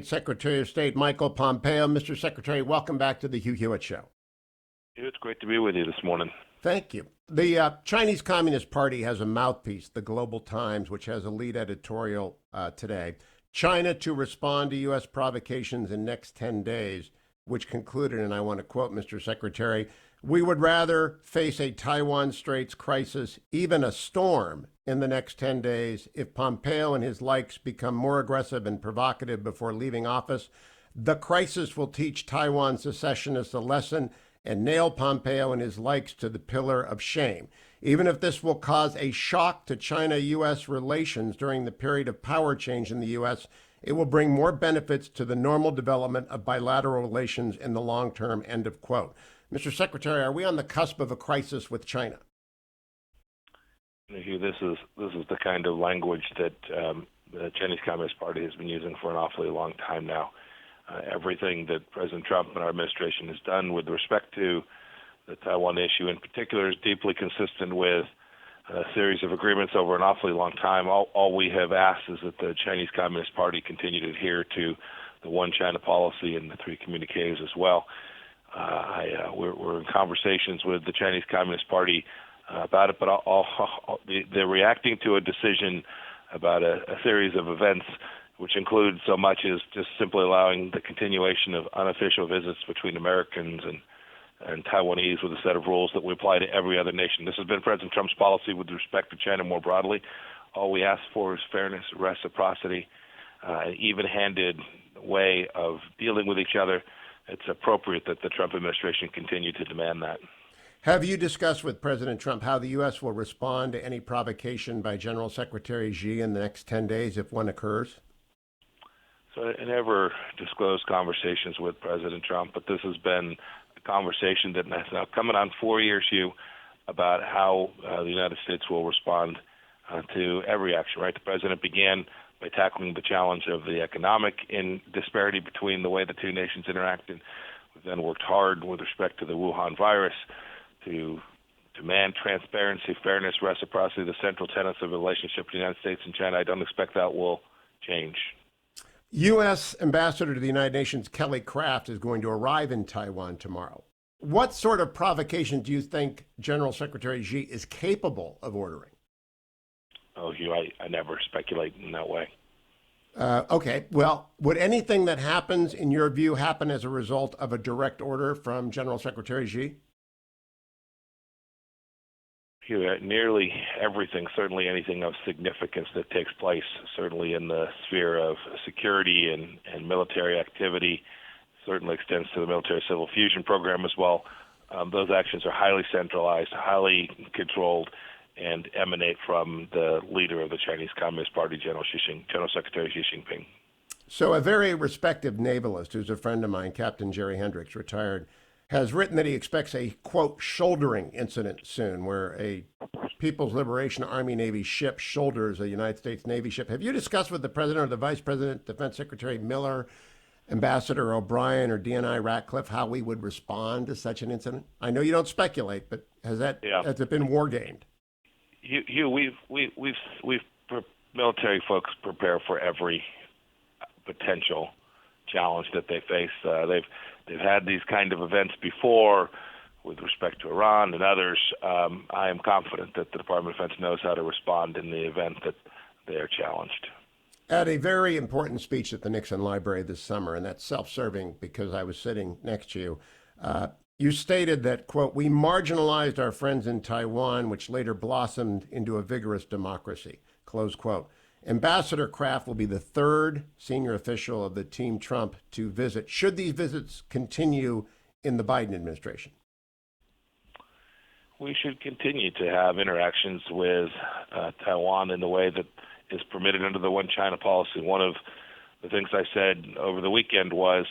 Secretary of State Michael Pompeo. Mr. Secretary, welcome back to the Hugh Hewitt Show. It's great to be with you this morning. Thank you. The Chinese Communist Party has a mouthpiece, the Global Times, which has a lead editorial today. China to respond to U.S. provocations in next 10 days, which concluded, and I want to quote Mr. Secretary, "We would rather face a Taiwan Straits crisis, even a storm, in the next 10 days if Pompeo and his likes become more aggressive and provocative before leaving office. The crisis will teach Taiwan secessionists a lesson and nail Pompeo and his likes to the pillar of shame. Even if this will cause a shock to China-U.S. relations during the period of power change in the U.S., it will bring more benefits to the normal development of bilateral relations in the long term," end of quote. Mr. Secretary, are we on the cusp of a crisis with China? Hugh, this is the kind of language that the Chinese Communist Party has been using for an awfully long time now. Everything that President Trump and our administration has done with respect to the Taiwan issue in particular is deeply consistent with a series of agreements over an awfully long time. All we have asked is that the Chinese Communist Party continue to adhere to the one China policy and the three communiques as well. We're in conversations with the Chinese Communist Party about it, but they're reacting to a decision about a series of events, which include so much as just simply allowing the continuation of unofficial visits between Americans and Taiwanese with a set of rules that we apply to every other nation. This has been President Trump's policy with respect to China more broadly. All we ask for is fairness, reciprocity, an even-handed way of dealing with each other. It's appropriate that the Trump administration continue to demand that. Have you discussed with President Trump how the U.S. will respond to any provocation by General Secretary Xi in the next 10 days if one occurs? So I never disclosed conversations with President Trump, but this has been a conversation that has now coming on 4 years, Hugh, about how the United States will respond to every action, right? The president began by tackling the challenge of the economic disparity between the way the two nations interacted. We've then worked hard with respect to the Wuhan virus to demand transparency, fairness, reciprocity, the central tenets of the relationship between the United States and China. I don't expect that will change. U.S. Ambassador to the United Nations Kelly Craft is going to arrive in Taiwan tomorrow. What sort of provocation do you think General Secretary Xi is capable of ordering? Oh, Hugh, I never speculate in that way. Okay. Well, would anything that happens, in your view, happen as a result of a direct order from General Secretary Xi? Hugh, nearly everything, certainly anything of significance that takes place, certainly in the sphere of security and military activity, certainly extends to the military civil fusion program as well. Those actions are highly centralized, highly controlled, and emanate from the leader of the Chinese Communist Party, General Secretary Xi Jinping. So a very respected navalist who's a friend of mine, Captain Jerry Hendricks, retired, has written that he expects a, quote, shouldering incident soon, where a People's Liberation Army Navy ship shoulders a United States Navy ship. Have you discussed with the President or the Vice President, Defense Secretary Miller, Ambassador O'Brien, or DNI Ratcliffe how we would respond to such an incident? I know you don't speculate, but has it been war gamed? Hugh, military folks prepare for every potential challenge that they face. They've had these kind of events before with respect to Iran and others. I am confident that the Department of Defense knows how to respond in the event that they are challenged. At a very important speech at the Nixon Library this summer, and that's self-serving because I was sitting next to you, you stated that, quote, "We marginalized our friends in Taiwan, which later blossomed into a vigorous democracy," close quote. Ambassador Kraft will be the third senior official of the Team Trump to visit. Should these visits continue in the Biden administration? We should continue to have interactions with Taiwan in the way that is permitted under the One China policy. One of the things I said over the weekend was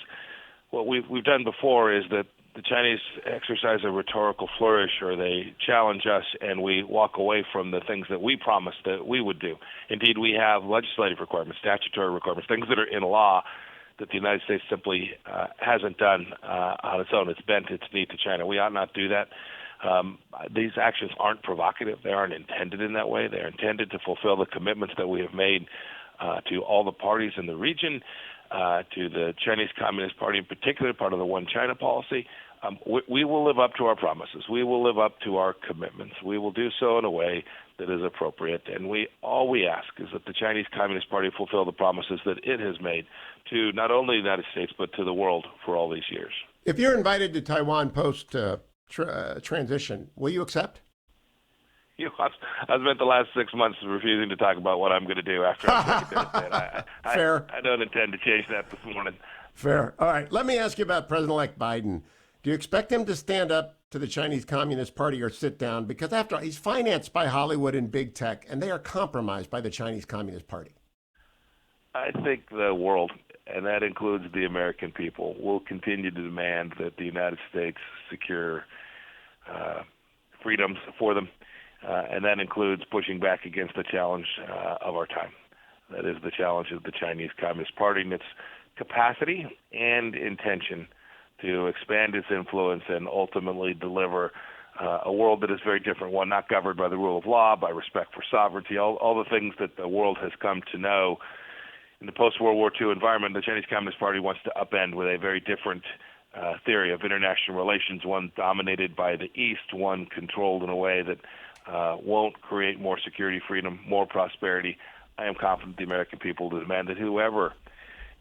what we've done before is that the Chinese exercise a rhetorical flourish, or they challenge us, and we walk away from the things that we promised that we would do. Indeed, we have legislative requirements, statutory requirements, things that are in law that the United States simply hasn't done on its own. It's bent its knee to China. We ought not do that. These actions aren't provocative. They aren't intended in that way. They're intended to fulfill the commitments that we have made to all the parties in the region, to the Chinese Communist Party in particular, part of the One China policy. We will live up to our promises. We will live up to our commitments. We will do so in a way that is appropriate. And all we ask is that the Chinese Communist Party fulfill the promises that it has made to not only the United States, but to the world for all these years. If you're invited to Taiwan post transition, will you accept? I've spent the last 6 months refusing to talk about what I'm going to do after I'm president. Fair. I don't intend to change that this morning. Fair. All right. Let me ask you about President-elect Biden. Do you expect him to stand up to the Chinese Communist Party or sit down? Because after all, he's financed by Hollywood and big tech, and they are compromised by the Chinese Communist Party. I think the world, and that includes the American people, will continue to demand that the United States secure freedoms for them. And that includes pushing back against the challenge of our time. That is the challenge of the Chinese Communist Party and its capacity and intention to expand its influence and ultimately deliver a world that is very different, one not governed by the rule of law, by respect for sovereignty, all the things that the world has come to know. In the post-World War II environment, the Chinese Communist Party wants to upend with a very different theory of international relations, one dominated by the East, one controlled in a way that won't create more security, freedom, more prosperity. I am confident the American people will demand that whoever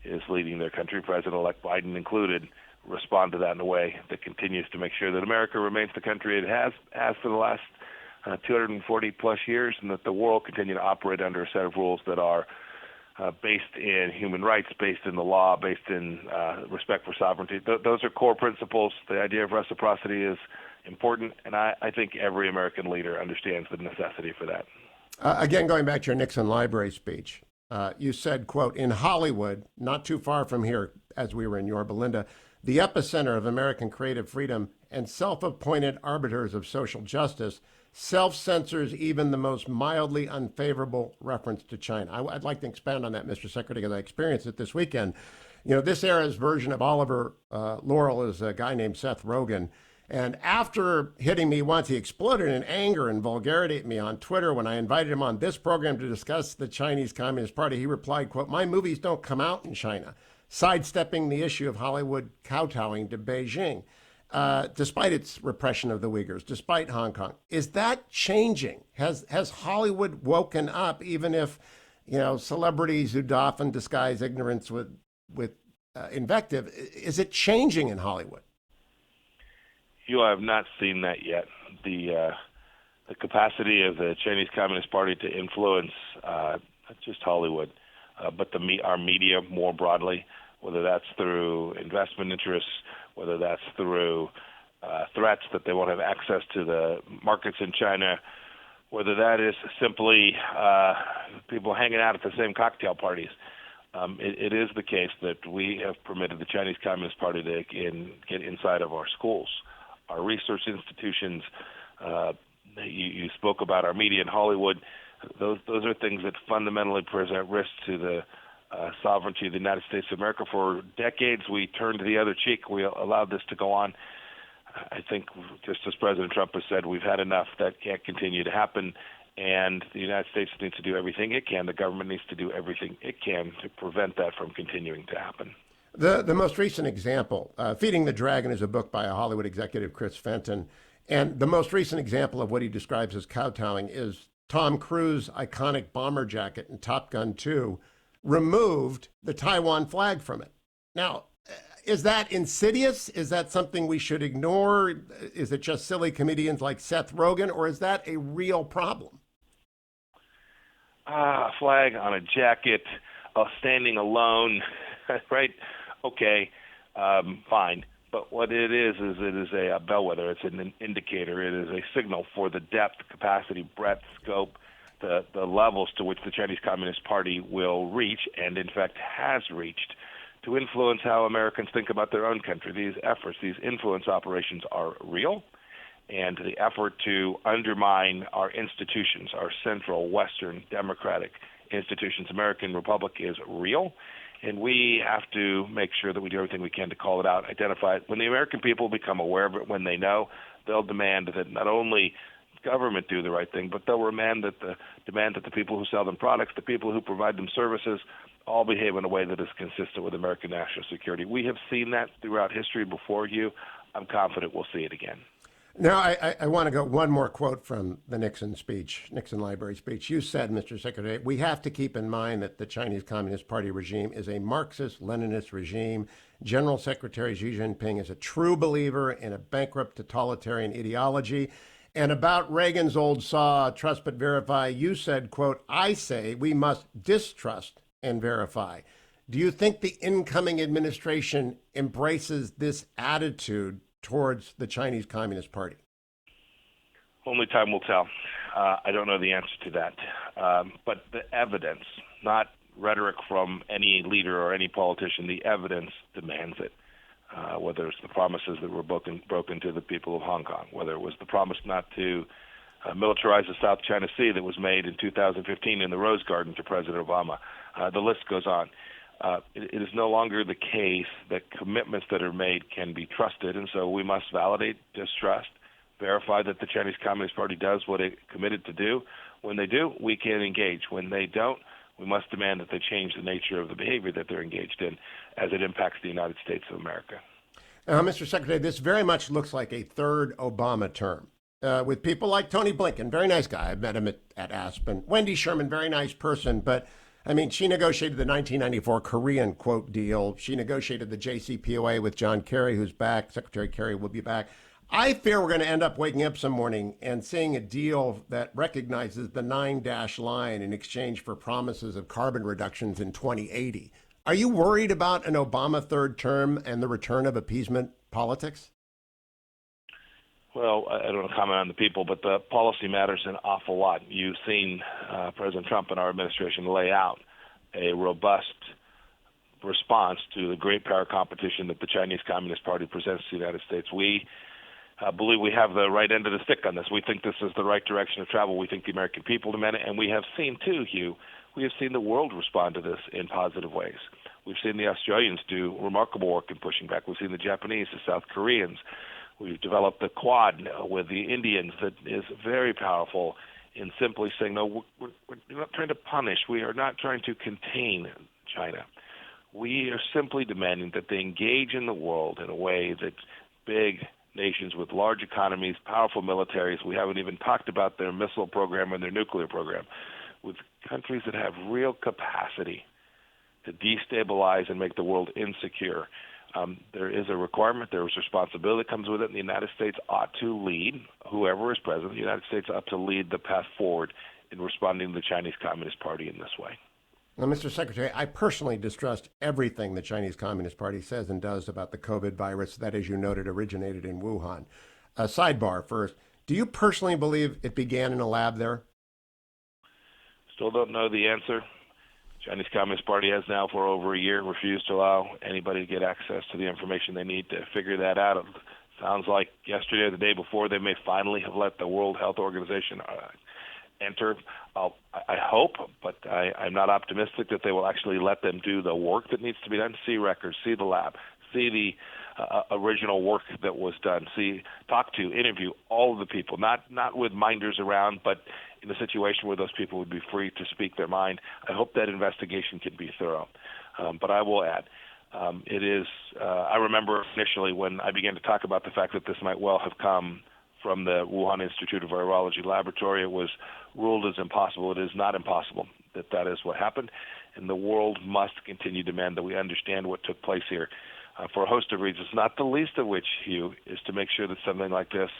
is leading their country, President-elect Biden included, respond to that in a way that continues to make sure that America remains the country it has for the last 240-plus years, and that the world continue to operate under a set of rules that are based in human rights, based in the law, based in respect for sovereignty. Those are core principles. The idea of reciprocity is important, and I think every American leader understands the necessity for that. Again, going back to your Nixon Library speech, you said, quote, in Hollywood, not too far from here, as we were in Yorba Linda, the epicenter of American creative freedom and self-appointed arbiters of social justice, self-censors even the most mildly unfavorable reference to China. I'd like to expand on that, Mr. Secretary, because I experienced it this weekend. You know, this era's version of Oliver Laurel is a guy named Seth Rogen. And after hitting me once, he exploded in anger and vulgarity at me on Twitter when I invited him on this program to discuss the Chinese Communist Party. He replied, quote, my movies don't come out in China, sidestepping the issue of Hollywood kowtowing to Beijing, despite its repression of the Uyghurs, despite Hong Kong. Is that changing? Has Hollywood woken up, even if, you know, celebrities who often disguise ignorance with invective? Is it changing in Hollywood? You have not seen that yet. The capacity of the Chinese Communist Party to influence not just Hollywood, but our media more broadly, whether that's through investment interests, whether that's through threats that they won't have access to the markets in China, whether that is simply people hanging out at the same cocktail parties. It is the case that we have permitted the Chinese Communist Party to get inside of our schools, our research institutions. You spoke about our media in Hollywood. Those are things that fundamentally present risks to the sovereignty of the United States of America. For decades, we turned the other cheek. We allowed this to go on. I think, just as President Trump has said, we've had enough. That can't continue to happen. And the United States needs to do everything it can. The government needs to do everything it can to prevent that from continuing to happen. The most recent example, Feeding the Dragon, is a book by a Hollywood executive, Chris Fenton. And the most recent example of what he describes as kowtowing is Tom Cruise's iconic bomber jacket in Top Gun 2 removed the Taiwan flag from it. Now, is that insidious? Is that something we should ignore? Is it just silly comedians like Seth Rogen, or is that a real problem? A flag on a jacket, standing alone, right? Okay, fine. But what it is a bellwether. It's an indicator. It is a signal for the depth, capacity, breadth, scope, the levels to which the Chinese Communist Party will reach, and in fact has reached, to influence how Americans think about their own country. These efforts, these influence operations are real, and the effort to undermine our institutions, our central, Western, democratic institutions, American Republic, is real. And we have to make sure that we do everything we can to call it out, identify it. When the American people become aware of it, when they know, they'll demand that not only government do the right thing, but they'll demand that the people who sell them products, the people who provide them services, all behave in a way that is consistent with American national security. We have seen that throughout history before you. I'm confident we'll see it again. Now, I want to go one more quote from the Nixon Library speech. You said, Mr. Secretary, we have to keep in mind that the Chinese Communist Party regime is a Marxist-Leninist regime. General Secretary Xi Jinping is a true believer in a bankrupt totalitarian ideology. And about Reagan's old saw, trust but verify, you said, quote, I say we must distrust and verify. Do you think the incoming administration embraces this attitude towards the Chinese Communist Party? Only time will tell. I don't know the answer to that. But the evidence, not rhetoric from any leader or any politician, the evidence demands it. Whether it's the promises that were broken to the people of Hong Kong, whether it was the promise not to militarize the South China Sea that was made in 2015 in the Rose Garden to President Obama. The list goes on. It is no longer the case that commitments that are made can be trusted, and so we must validate, distrust, verify that the Chinese Communist Party does what it committed to do. When they do, we can engage. When they don't, we must demand that they change the nature of the behavior that they're engaged in as it impacts the United States of America. Mr. Secretary, this very much looks like a third Obama term. With people like Tony Blinken, very nice guy. I've met him at Aspen. Wendy Sherman, very nice person, but I mean, she negotiated the 1994 Korean quote deal. She negotiated the JCPOA with John Kerry, who's back. Secretary Kerry will be back. I fear we're going to end up waking up some morning and seeing a deal that recognizes the 9-dash line in exchange for promises of carbon reductions in 2080. Are you worried about an Obama third term and the return of appeasement politics? Well, I don't want to comment on the people, but the policy matters an awful lot. You've seen President Trump and our administration lay out a robust response to the great power competition that the Chinese Communist Party presents to the United States. We believe we have the right end of the stick on this. We think this is the right direction of travel. We think the American people demand it, and we have seen, too, Hugh, we have seen the world respond to this in positive ways. We've seen the Australians do remarkable work in pushing back. We've seen the Japanese, the South Koreans. We've developed the Quad with the Indians that is very powerful in simply saying, no, we're not trying to punish. We are not trying to contain China. We are simply demanding that they engage in the world in a way that big nations with large economies, powerful militaries, we haven't even talked about their missile program and their nuclear program, with countries that have real capacity to destabilize and make the world insecure. There is a requirement, there is responsibility that comes with it, and the United States ought to lead, whoever is president, the United States ought to lead the path forward in responding to the Chinese Communist Party in this way. Now, Mr. Secretary, I personally distrust everything the Chinese Communist Party says and does about the COVID virus that, as you noted, originated in Wuhan. Sidebar first, do you personally believe it began in a lab there? Still don't know the answer. Chinese Communist Party has now for over a year refused to allow anybody to get access to the information they need to figure that out. It sounds like yesterday or the day before they may finally have let the World Health Organization enter. I hope, but I'm not optimistic that they will actually let them do the work that needs to be done, see records, see the lab, see the original work that was done, talk to, interview all of the people, not with minders around, but in a situation where those people would be free to speak their mind. I hope that investigation can be thorough. But I will add, I remember initially when I began to talk about the fact that this might well have come from the Wuhan Institute of Virology laboratory, it was ruled as impossible. It is not impossible that is what happened, and the world must continue to demand that we understand what took place here for a host of reasons, not the least of which, Hugh, is to make sure that something like this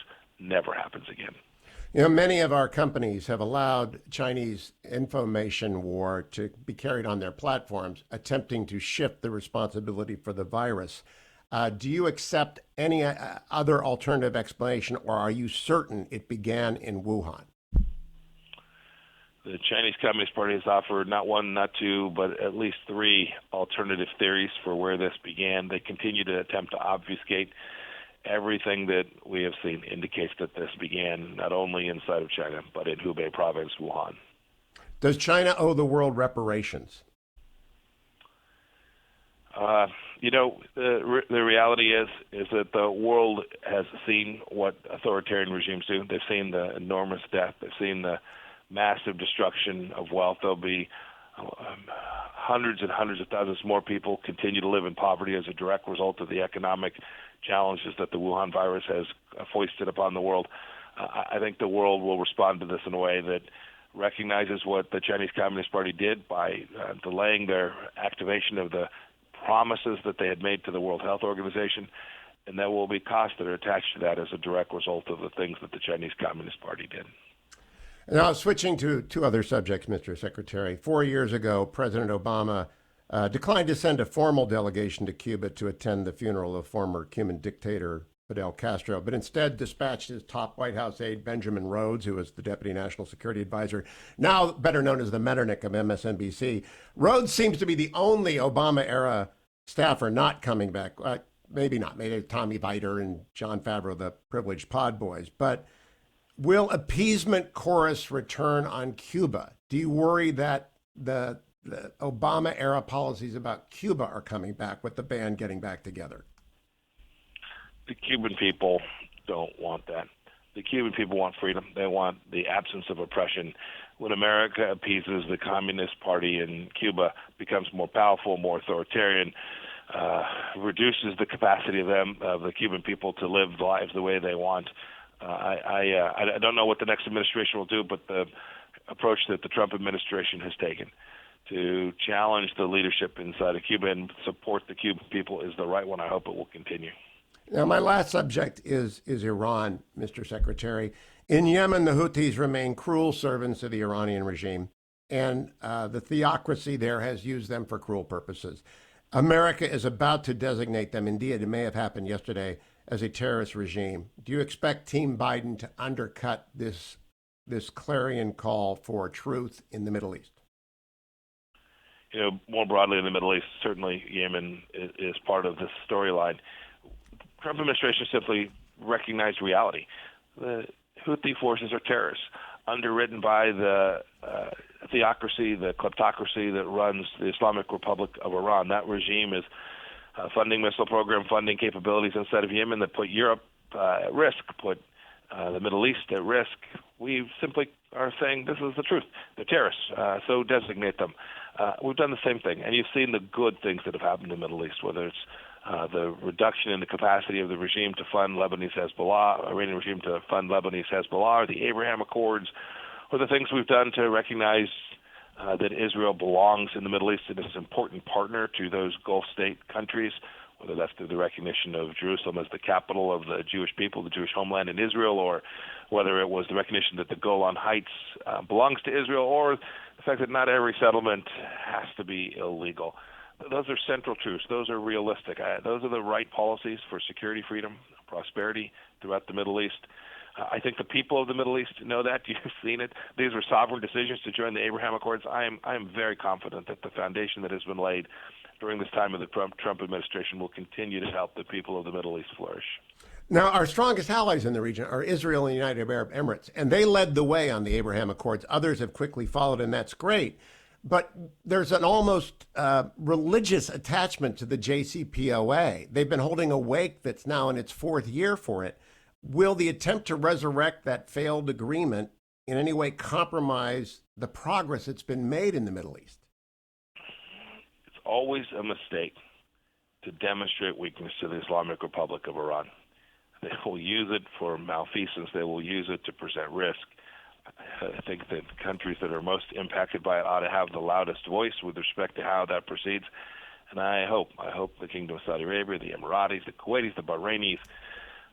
never happens again. You know, many of our companies have allowed Chinese information war to be carried on their platforms, attempting to shift the responsibility for the virus. Do you accept any other alternative explanation, or are you certain it began in Wuhan? The Chinese Communist Party has offered not one, not two, but at least three alternative theories for where this began. They continue to attempt to obfuscate. Everything that we have seen indicates that this began not only inside of China, but in Hubei province, Wuhan. Does China owe the world reparations? The reality is that the world has seen what authoritarian regimes do. They've seen the enormous death. They've seen the massive destruction of wealth. There'll be hundreds and hundreds of thousands more people continue to live in poverty as a direct result of the economic challenges that the Wuhan virus has foisted upon the world. I think the world will respond to this in a way that recognizes what the Chinese Communist Party did by delaying their activation of the promises that they had made to the World Health Organization, and there will be costs that are attached to that as a direct result of the things that the Chinese Communist Party did. Now, switching to two other subjects, Mr. Secretary. 4 years ago, President Obama declined to send a formal delegation to Cuba to attend the funeral of former Cuban dictator Fidel Castro, but instead dispatched his top White House aide, Benjamin Rhodes, who was the Deputy National Security Advisor, now better known as the Metternich of MSNBC. Rhodes seems to be the only Obama-era staffer not coming back. Maybe not. Maybe Tommy Viter and John Favreau, the privileged pod boys. But will appeasement chorus return on Cuba? Do you worry that the Obama-era policies about Cuba are coming back with the band getting back together? The Cuban people don't want that. The Cuban people want freedom. They want the absence of oppression. When America appeases the Communist Party in Cuba, becomes more powerful, more authoritarian, reduces the capacity of the Cuban people to live lives the way they want. I don't know what the next administration will do, but the approach that the Trump administration has taken to challenge the leadership inside of Cuba and support the Cuban people is the right one. I hope it will continue. Now, my last subject is Iran, Mr. Secretary. In Yemen, the Houthis remain cruel servants of the Iranian regime, and the theocracy there has used them for cruel purposes. America is about to designate them, indeed, it may have happened yesterday, as a terrorist regime. Do you expect Team Biden to undercut this clarion call for truth in the Middle East? You know, more broadly in the Middle East, certainly Yemen is part of this storyline. Trump administration simply recognized reality. The Houthi forces are terrorists, underwritten by the theocracy, the kleptocracy that runs the Islamic Republic of Iran. That regime is funding missile program, funding capabilities inside of Yemen that put Europe at risk, put the Middle East at risk. We simply are saying this is the truth. They're terrorists, so designate them. We've done the same thing, and you've seen the good things that have happened in the Middle East, whether it's the reduction in the capacity of the regime to fund Lebanese Hezbollah, Iranian regime to fund Lebanese Hezbollah, or the Abraham Accords, or the things we've done to recognize that Israel belongs in the Middle East and is an important partner to those Gulf state countries, whether that's through the recognition of Jerusalem as the capital of the Jewish people, the Jewish homeland in Israel, or whether it was the recognition that the Golan Heights belongs to Israel, or the fact that not every settlement has to be illegal. Those are central truths. Those are realistic. Those are the right policies for security, freedom, prosperity throughout the Middle East. I think the people of the Middle East know that. You've seen it. These were sovereign decisions to join the Abraham Accords. I am very confident that the foundation that has been laid during this time of the Trump administration will continue to help the people of the Middle East flourish. Now, our strongest allies in the region are Israel and the United Arab Emirates, and they led the way on the Abraham Accords. Others have quickly followed, and that's great. But there's an almost religious attachment to the JCPOA. They've been holding a wake that's now in its fourth year for it. Will the attempt to resurrect that failed agreement in any way compromise the progress that's been made in the Middle East? It's always a mistake to demonstrate weakness to the Islamic Republic of Iran. They will use it for malfeasance. They will use it to present risk. I think that countries that are most impacted by it ought to have the loudest voice with respect to how that proceeds. And I hope the Kingdom of Saudi Arabia, the Emiratis, the Kuwaitis, the Bahrainis,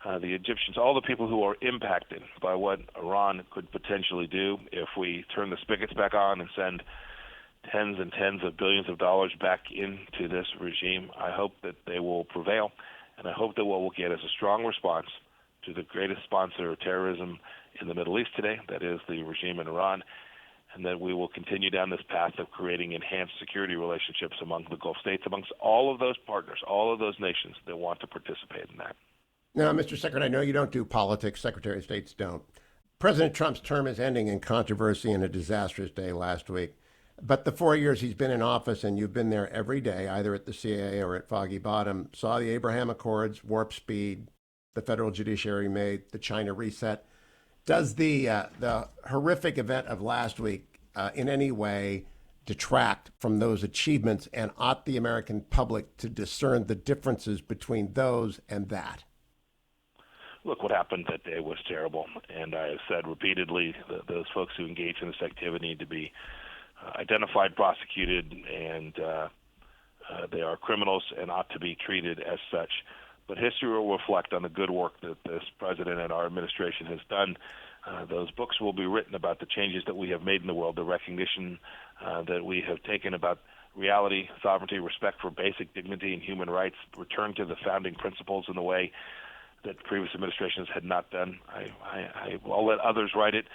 the Egyptians, all the people who are impacted by what Iran could potentially do if we turn the spigots back on and send tens and tens of billions of dollars back into this regime. I hope that they will prevail, and I hope that what we'll get is a strong response to the greatest sponsor of terrorism in the Middle East today, that is the regime in Iran, and that we will continue down this path of creating enhanced security relationships among the Gulf states, amongst all of those partners, all of those nations that want to participate in that. Now, Mr. Secretary, I know you don't do politics. Secretary of States don't. President Trump's term is ending in controversy and a disastrous day last week. But the 4 years he's been in office, and you've been there every day, either at the CIA or at Foggy Bottom, saw the Abraham Accords, warp speed, the federal judiciary made, the China reset. Does the horrific event of last week in any way detract from those achievements, and ought the American public to discern the differences between those and that? Look, what happened that day was terrible, and I have said repeatedly that those folks who engage in this activity need to be identified, prosecuted, and they are criminals and ought to be treated as such. But history will reflect on the good work that this president and our administration has done. Those books will be written about the changes that we have made in the world, the recognition that we have taken about reality, sovereignty, respect for basic dignity and human rights, return to the founding principles in the way that previous administrations had not done. I'll let others write it,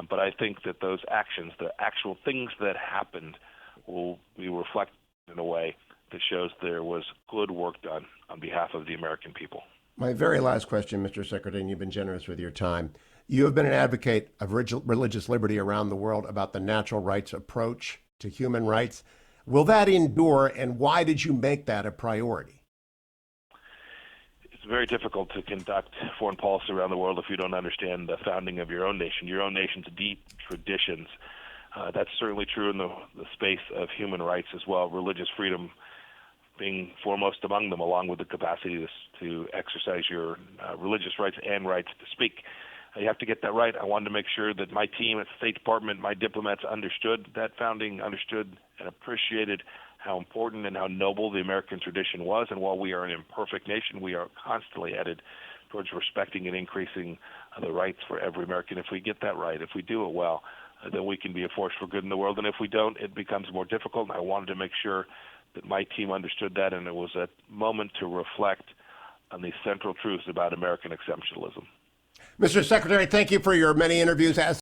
but I think that those actions, the actual things that happened, will be reflected in a way that shows there was good work done on behalf of the American people. My very last question, Mr. Secretary, and you've been generous with your time. You have been an advocate of religious liberty around the world about the natural rights approach to human rights. Will that endure, and why did you make that a priority? It's very difficult to conduct foreign policy around the world if you don't understand the founding of your own nation's deep traditions. That's certainly true in the space of human rights as well, religious freedom being foremost among them, along with the capacity to exercise your religious rights and rights to speak. You have to get that right. I wanted to make sure that my team at the State Department, my diplomats understood that founding, understood and appreciated how important and how noble the American tradition was. And while we are an imperfect nation, we are constantly headed towards respecting and increasing the rights for every American. If we get that right, if we do it well, then we can be a force for good in the world. And if we don't, it becomes more difficult. And I wanted to make sure that my team understood that, and it was a moment to reflect on these central truths about American exceptionalism. Mr. Secretary, thank you for your many interviews. As